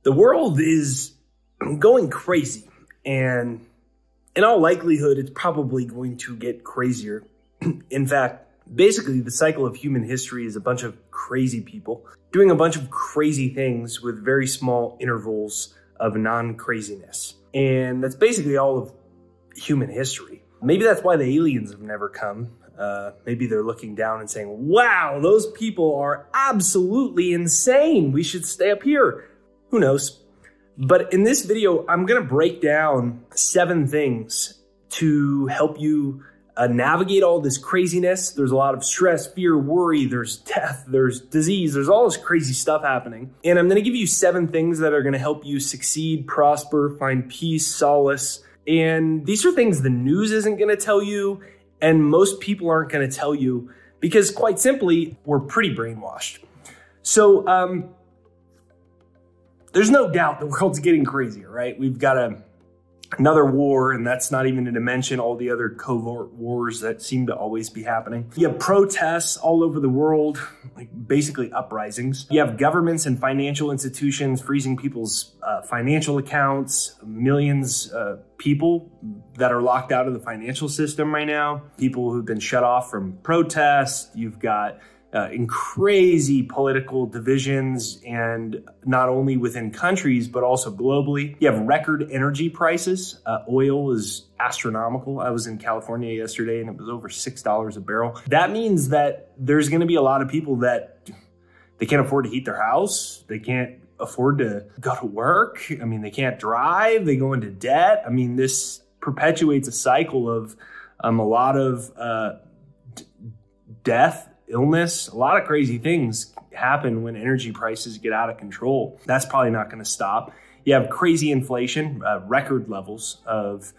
The world is going crazy, and in all likelihood, it's probably going to get crazier. In fact, basically the cycle of human history is a bunch of crazy people doing a bunch of crazy things with very small intervals of non-craziness. And that's basically all of human history. Maybe that's why the aliens have never come. Maybe they're looking down and saying, wow, those people are absolutely insane. We should stay up here. Who knows? But in this video, I'm going to break down 7 things to help you navigate all this craziness. There's a lot of stress, fear, worry, there's death, there's disease, there's all this crazy stuff happening. And I'm going to give you 7 things that are going to help you succeed, prosper, find peace, solace. And these are things the news isn't going to tell you, and most people aren't going to tell you because, quite simply, we're pretty brainwashed. So there's no doubt the world's getting crazier, right? We've got another war, and that's not even to mention all the other covert wars that seem to always be happening. You have protests all over the world, like basically uprisings. You have governments and financial institutions freezing people's financial accounts, millions of people that are locked out of the financial system right now, people who've been shut off from protests. You've got in crazy political divisions, and not only within countries, but also globally. You have record energy prices. Oil is astronomical. I was in California yesterday and it was over $6 a barrel. That means that there's going to be a lot of people that they can't afford to heat their house. They can't afford to go to work. I mean, they can't drive. They go into debt. I mean, this perpetuates a cycle of a lot of death, illness. A lot of crazy things happen when energy prices get out of control. That's probably not going to stop. You have crazy inflation, record levels of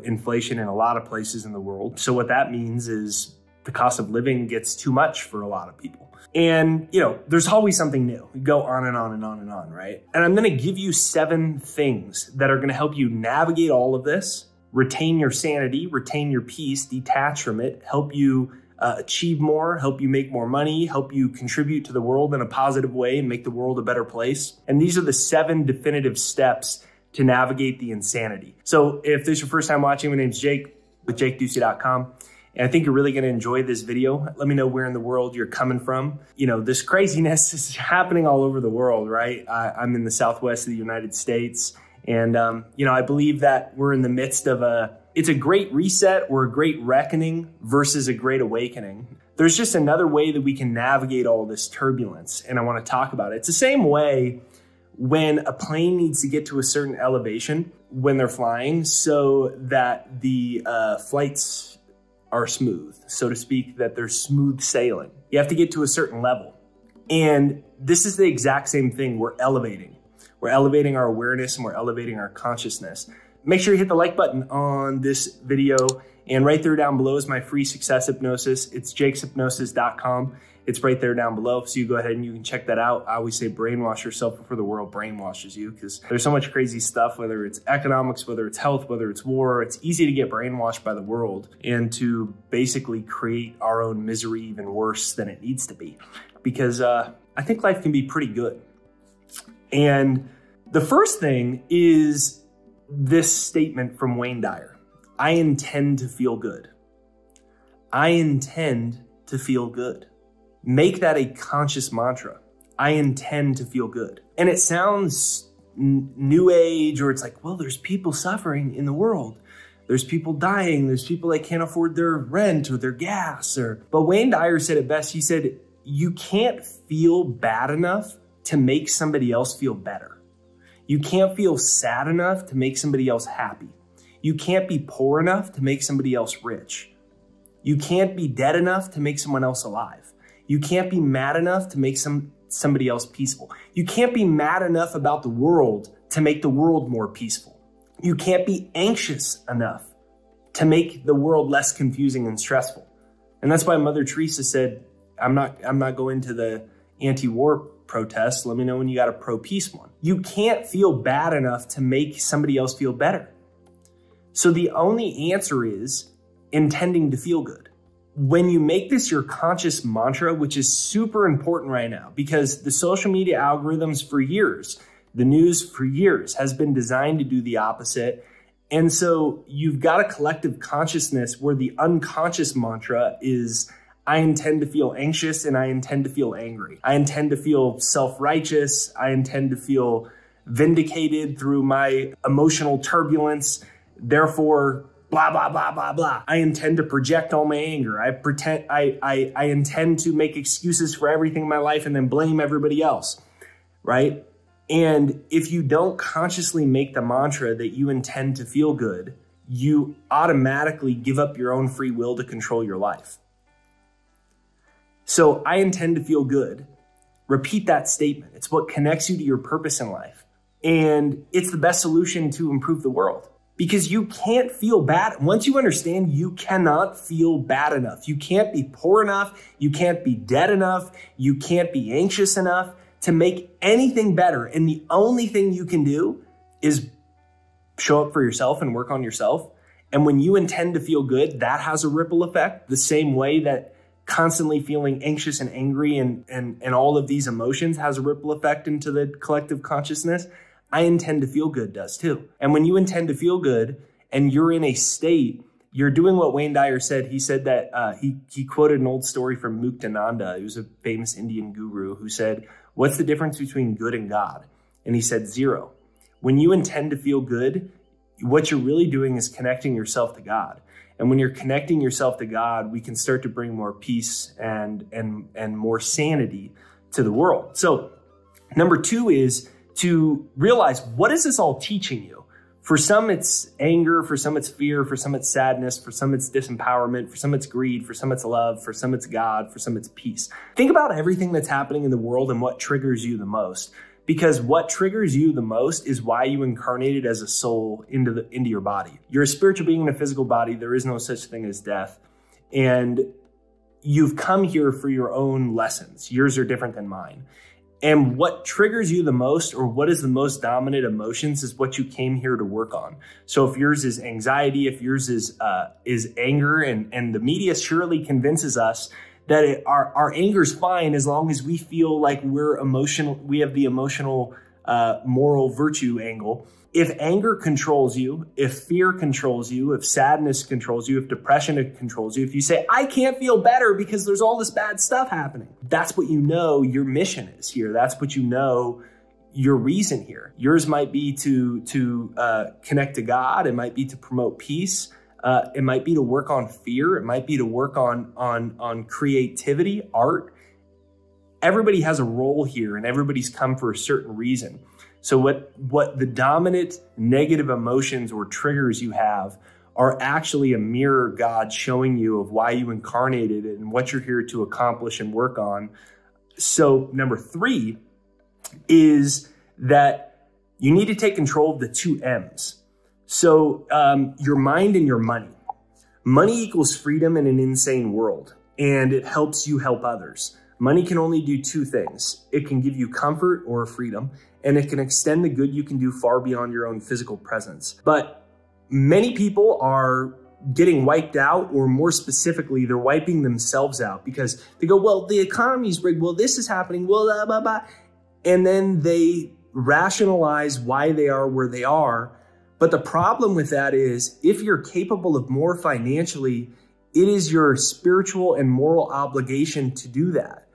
inflation in a lot of places in the world. So what that means is the cost of living gets too much for a lot of people. And, you know, there's always something new. We go on and on and on and on, right? And I'm going to give you 7 things that are going to help you navigate all of this, retain your sanity, retain your peace, detach from it, help you achieve more, help you make more money, help you contribute to the world in a positive way and make the world a better place. And these are the 7 definitive steps to navigate the insanity. So if this is your first time watching, my name's Jake with JakeDucey.com. And I think you're really going to enjoy this video. Let me know where in the world you're coming from. You know, this craziness is happening all over the world, right? I'm in the Southwest of the United States. And, you know, I believe that we're in the midst of it's a great reset or a great reckoning versus a great awakening. There's just another way that we can navigate all this turbulence, and I want to talk about it. It's the same way when a plane needs to get to a certain elevation when they're flying so that the flights are smooth, so to speak, that they're smooth sailing. You have to get to a certain level. And this is the exact same thing we're elevating. We're elevating our awareness and we're elevating our consciousness. Make sure you hit the like button on this video, and right there down below is my free success hypnosis. It's jakeshypnosis.com. It's right there down below. So you go ahead and you can check that out. I always say brainwash yourself before the world brainwashes you, because there's so much crazy stuff, whether it's economics, whether it's health, whether it's war. It's easy to get brainwashed by the world and to basically create our own misery even worse than it needs to be, because I think life can be pretty good. And the first thing is this statement from Wayne Dyer. I intend to feel good. I intend to feel good. Make that a conscious mantra. I intend to feel good. And it sounds new age, or it's like, well, there's people suffering in the world. There's people dying. There's people that can't afford their rent or their gas. But Wayne Dyer said it best. He said, you can't feel bad enough to make somebody else feel better. You can't feel sad enough to make somebody else happy. You can't be poor enough to make somebody else rich. You can't be dead enough to make someone else alive. You can't be mad enough to make somebody else peaceful. You can't be mad enough about the world to make the world more peaceful. You can't be anxious enough to make the world less confusing and stressful. And that's why Mother Teresa said, I'm not going to the anti-war protests. Let me know when you got a pro-peace one. You can't feel bad enough to make somebody else feel better. So the only answer is intending to feel good. When you make this your conscious mantra, which is super important right now, because the social media algorithms for years The news for years has been designed to do the opposite. And so you've got a collective consciousness where the unconscious mantra is, I intend to feel anxious and I intend to feel angry. I intend to feel self-righteous. I intend to feel vindicated through my emotional turbulence. Therefore, blah, blah, blah, blah, blah. I intend to project all my anger. I intend to make excuses for everything in my life and then blame everybody else, right? And if you don't consciously make the mantra that you intend to feel good, you automatically give up your own free will to control your life. So I intend to feel good. Repeat that statement. It's what connects you to your purpose in life. And it's the best solution to improve the world. Because you can't feel bad. Once you understand, you cannot feel bad enough. You can't be poor enough. You can't be dead enough. You can't be anxious enough to make anything better. And the only thing you can do is show up for yourself and work on yourself. And when you intend to feel good, that has a ripple effect, the same way that constantly feeling anxious and angry and all of these emotions has a ripple effect into the collective consciousness. I intend to feel good does too. And when you intend to feel good and you're in a state, you're doing what Wayne Dyer said. He said that he quoted an old story from Muktananda, who's a famous Indian guru, who said, what's the difference between good and God? And he said 0. When you intend to feel good, what you're really doing is connecting yourself to God. And when you're connecting yourself to God, we can start to bring more peace and more sanity to the world. So number 2 is to realize, what is this all teaching you? For some, it's anger. For some, it's fear. For some, it's sadness. For some, it's disempowerment. For some, it's greed. For some, it's love. For some, it's God. For some, it's peace. Think about everything that's happening in the world and what triggers you the most. Because what triggers you the most is why you incarnated as a soul into your body. You're a spiritual being in a physical body. There is no such thing as death. And you've come here for your own lessons. Yours are different than mine. And what triggers you the most, or what is the most dominant emotions, is what you came here to work on. So if yours is anxiety, if yours is anger, and the media surely convinces us that our anger's fine as long as we feel like we're emotional, we have the emotional moral virtue angle. If anger controls you, if fear controls you, if sadness controls you, if depression controls you, if you say, I can't feel better because there's all this bad stuff happening, that's what you know your mission is here. That's what you know your reason here. Yours might be to connect to God. It might be to promote peace. It might be to work on fear. It might be to work on creativity, art. Everybody has a role here, and everybody's come for a certain reason. So what the dominant negative emotions or triggers you have are actually a mirror God showing you of why you incarnated and what you're here to accomplish and work on. So number 3 is that you need to take control of the 2 M's. So your mind and your money. Money equals freedom in an insane world, and it helps you help others. Money can only do 2 things. It can give you comfort or freedom, and it can extend the good you can do far beyond your own physical presence. But many people are getting wiped out, or more specifically, they're wiping themselves out because they go, well, the economy's rigged. Well, this is happening. Well, blah, blah, blah. And then they rationalize why they are where they are. But the problem with that is, if you're capable of more financially, it is your spiritual and moral obligation to do that.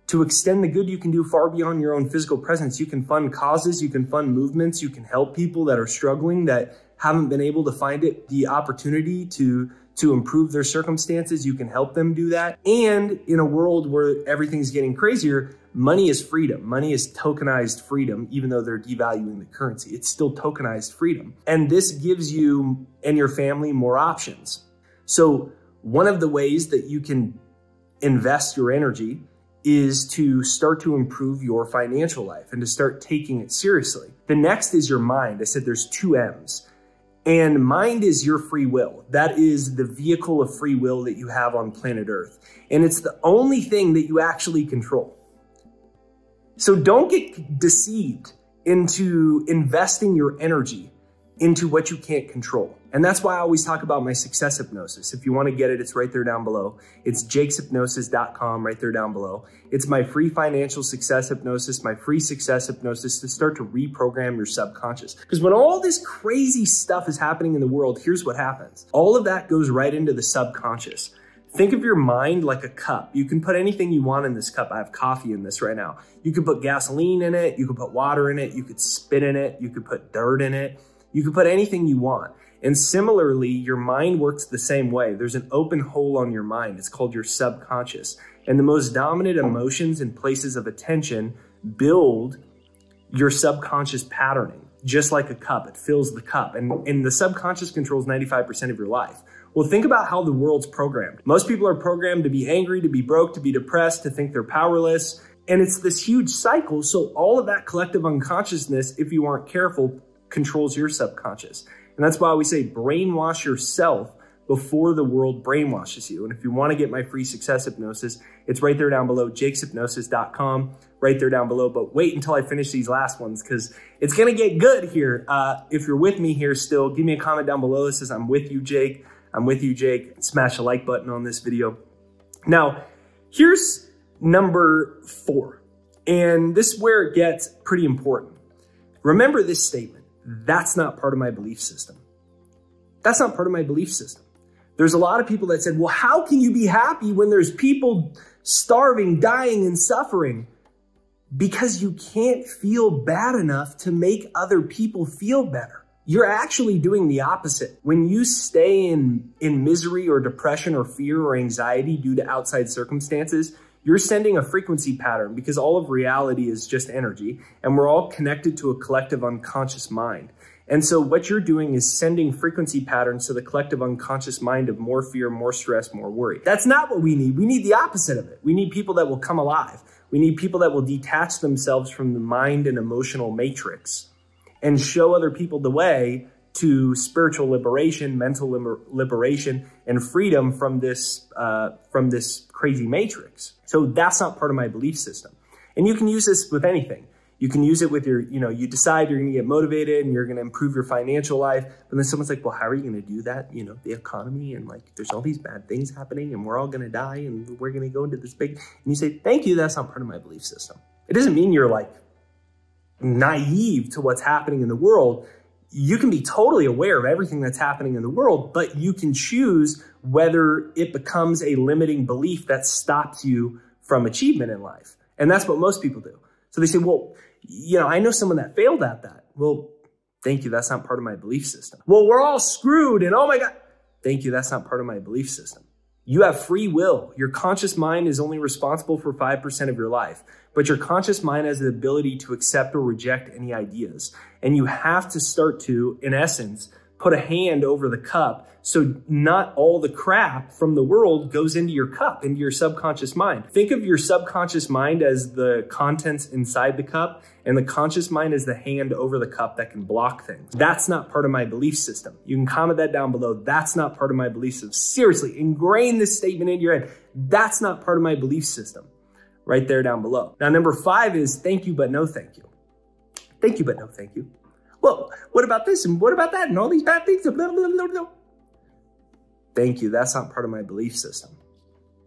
To extend the good you can do far beyond your own physical presence. You can fund causes, you can fund movements, you can help people that are struggling, that haven't been able to find the opportunity to improve their circumstances. You can help them do that. And in a world where everything's getting crazier, money is freedom. Money is tokenized freedom, even though they're devaluing the currency. It's still tokenized freedom. And this gives you and your family more options. So one of the ways that you can invest your energy is to start to improve your financial life and to start taking it seriously. The next is your mind. I said there's 2 M's. And mind is your free will. That is the vehicle of free will that you have on planet Earth. And it's the only thing that you actually control. So don't get deceived into investing your energy into what you can't control. And that's why I always talk about my success hypnosis. If you want to get it, it's right there down below. It's jakeshypnosis.com right there down below. It's my free financial success hypnosis, my free success hypnosis to start to reprogram your subconscious. Because when all this crazy stuff is happening in the world, here's what happens. All of that goes right into the subconscious. Think of your mind like a cup. You can put anything you want in this cup. I have coffee in this right now. You could put gasoline in it. You could put water in it. You could spit in it. You could put dirt in it. You can put anything you want. And similarly, your mind works the same way. There's an open hole on your mind. It's called your subconscious. And the most dominant emotions and places of attention build your subconscious patterning. Just like a cup, it fills the cup. And the subconscious controls 95% of your life. Well, think about how the world's programmed. Most people are programmed to be angry, to be broke, to be depressed, to think they're powerless. And it's this huge cycle. So all of that collective unconsciousness, if you aren't careful, controls your subconscious. And that's why we say brainwash yourself before the world brainwashes you. And if you want to get my free success hypnosis, it's right there down below, jakeshypnosis.com, right there down below. But wait until I finish these last ones because it's going to get good here. If you're with me here still, give me a comment down below that says, I'm with you, Jake. I'm with you, Jake. Smash the like button on this video. Now, here's number 4. And this is where it gets pretty important. Remember this statement. That's not part of my belief system. That's not part of my belief system. There's a lot of people that said, well, how can you be happy when there's people starving, dying, and suffering? Because you can't feel bad enough to make other people feel better. You're actually doing the opposite. When you stay in misery or depression or fear or anxiety due to outside circumstances, you're sending a frequency pattern because all of reality is just energy and we're all connected to a collective unconscious mind. And so what you're doing is sending frequency patterns to the collective unconscious mind of more fear, more stress, more worry. That's not what we need. We need the opposite of it. We need people that will come alive. We need people that will detach themselves from the mind and emotional matrix and show other people the way to spiritual liberation, mental liberation, and freedom from this crazy matrix. So that's not part of my belief system. And you can use this with anything. You can use it with your, you decide you're going to get motivated and you're going to improve your financial life. But then someone's like, well, how are you going to do that? The economy and there's all these bad things happening and we're all going to die and we're going to go into this big, and you say, thank you. That's not part of my belief system. It doesn't mean you're naive to what's happening in the world. You can be totally aware of everything that's happening in the world, but you can choose whether it becomes a limiting belief that stops you from achievement in life. And that's what most people do. So they say, well, I know someone that failed at that. Well, thank you. That's not part of my belief system. Well, we're all screwed. And oh my God, thank you. That's not part of my belief system. You have free will. Your conscious mind is only responsible for 5% of your life, but your conscious mind has the ability to accept or reject any ideas. And you have to start to, in essence, put a hand over the cup so not all the crap from the world goes into your cup, into your subconscious mind. Think of your subconscious mind as the contents inside the cup and the conscious mind as the hand over the cup that can block things. That's not part of my belief system. You can comment that down below. That's not part of my belief system. Seriously, ingrain this statement into your head. That's not part of my belief system. Right there down below. Now, number 5 is thank you, but no thank you. Thank you, but no thank you. Well, what about this and what about that and all these bad things? Blah, blah, blah, blah. Thank you. That's not part of my belief system.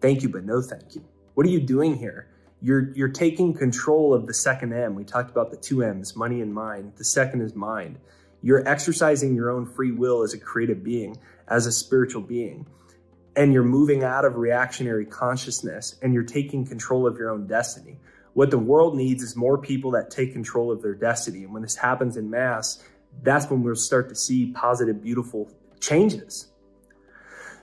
Thank you, but no thank you. What are you doing here? You're taking control of the second M. We talked about the 2 M's, money and mind. The second is mind. You're exercising your own free will as a creative being, as a spiritual being. And you're moving out of reactionary consciousness and you're taking control of your own destiny. What the world needs is more people that take control of their destiny. And when this happens in mass, that's when we'll start to see positive, beautiful changes.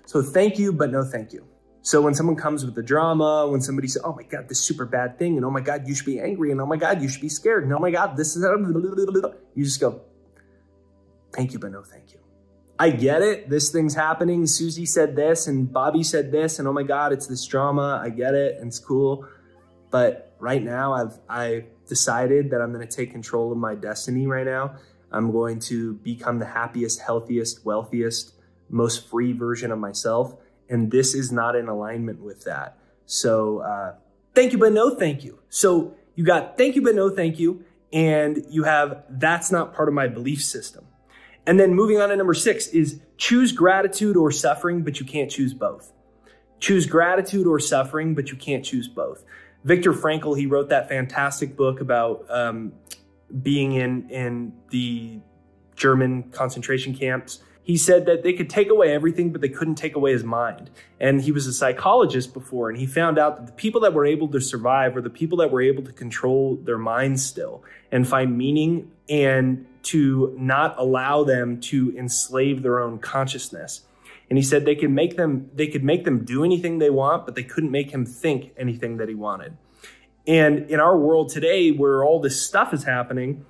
So thank you, but no thank you. So when someone comes with the drama, when somebody says, oh my God, this super bad thing, and oh my God, you should be angry, and oh my God, you should be scared, and oh my God, this is, you just go, thank you, but no thank you. I get it. This thing's happening. Susie said this and Bobby said this, and oh my God, it's this drama. I get it, and it's cool. But right now, I've decided that I'm going to take control of my destiny right now. I'm going to become the happiest, healthiest, wealthiest, most free version of myself. And this is not in alignment with that. So thank you, but no thank you. So you got thank you, but no thank you. And you have that's not part of my belief system. And then moving on to number 6 is choose gratitude or suffering, but you can't choose both. Choose gratitude or suffering, but you can't choose both. Viktor Frankl, he wrote that fantastic book about being in the German concentration camps. He said that they could take away everything, but they couldn't take away his mind. And he was a psychologist before, and he found out that the people that were able to survive were the people that were able to control their minds still and find meaning and to not allow them to enslave their own consciousness. And he said they could make them do anything they want, but they couldn't make him think anything that he wanted. And in our world today, where all this stuff is happening,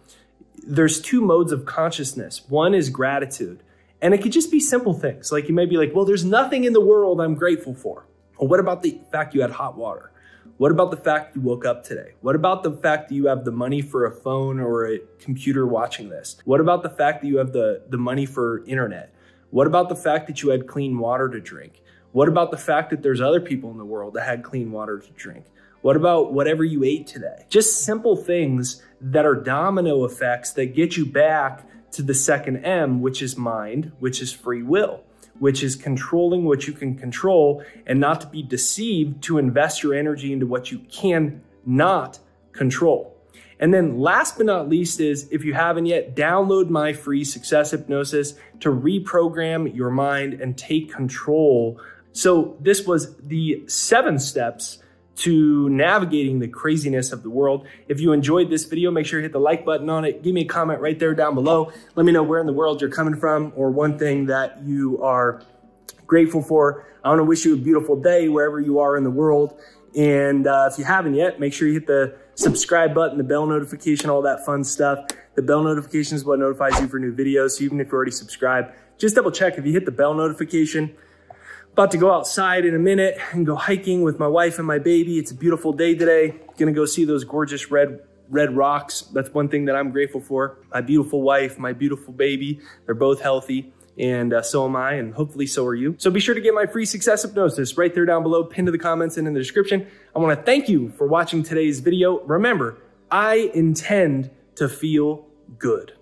there's 2 modes of consciousness. One is gratitude. And it could just be simple things. Like you may be like, well, there's nothing in the world I'm grateful for. Well, what about the fact you had hot water? What about the fact you woke up today? What about the fact that you have the money for a phone or a computer watching this? What about the fact that you have the money for internet? What about the fact that you had clean water to drink? What about the fact that there's other people in the world that had clean water to drink? What about whatever you ate today? Just simple things that are domino effects that get you back to the second M, which is mind, which is free will, which is controlling what you can control and not to be deceived to invest your energy into what you can not control. And then last but not least is, if you haven't yet, download my free success hypnosis to reprogram your mind and take control. So this was the 7 steps to navigating the craziness of the world. If you enjoyed this video, make sure you hit the like button on it. Give me a comment right there down below. Let me know where in the world you're coming from or one thing that you are grateful for. I want to wish you a beautiful day wherever you are in the world. And if you haven't yet, make sure you hit the subscribe button, the bell notification, all that fun stuff. The bell notification is what notifies you for new videos. So even if you're already subscribed, just double check if you hit the bell notification. About to go outside in a minute and go hiking with my wife and my baby. It's a beautiful day today. Gonna go see those gorgeous red rocks. That's one thing that I'm grateful for. My beautiful wife, my beautiful baby, they're both healthy. And so am I, and hopefully so are you. So be sure to get my free success hypnosis right there down below, pinned to the comments and in the description. I want to thank you for watching today's video. Remember, I intend to feel good.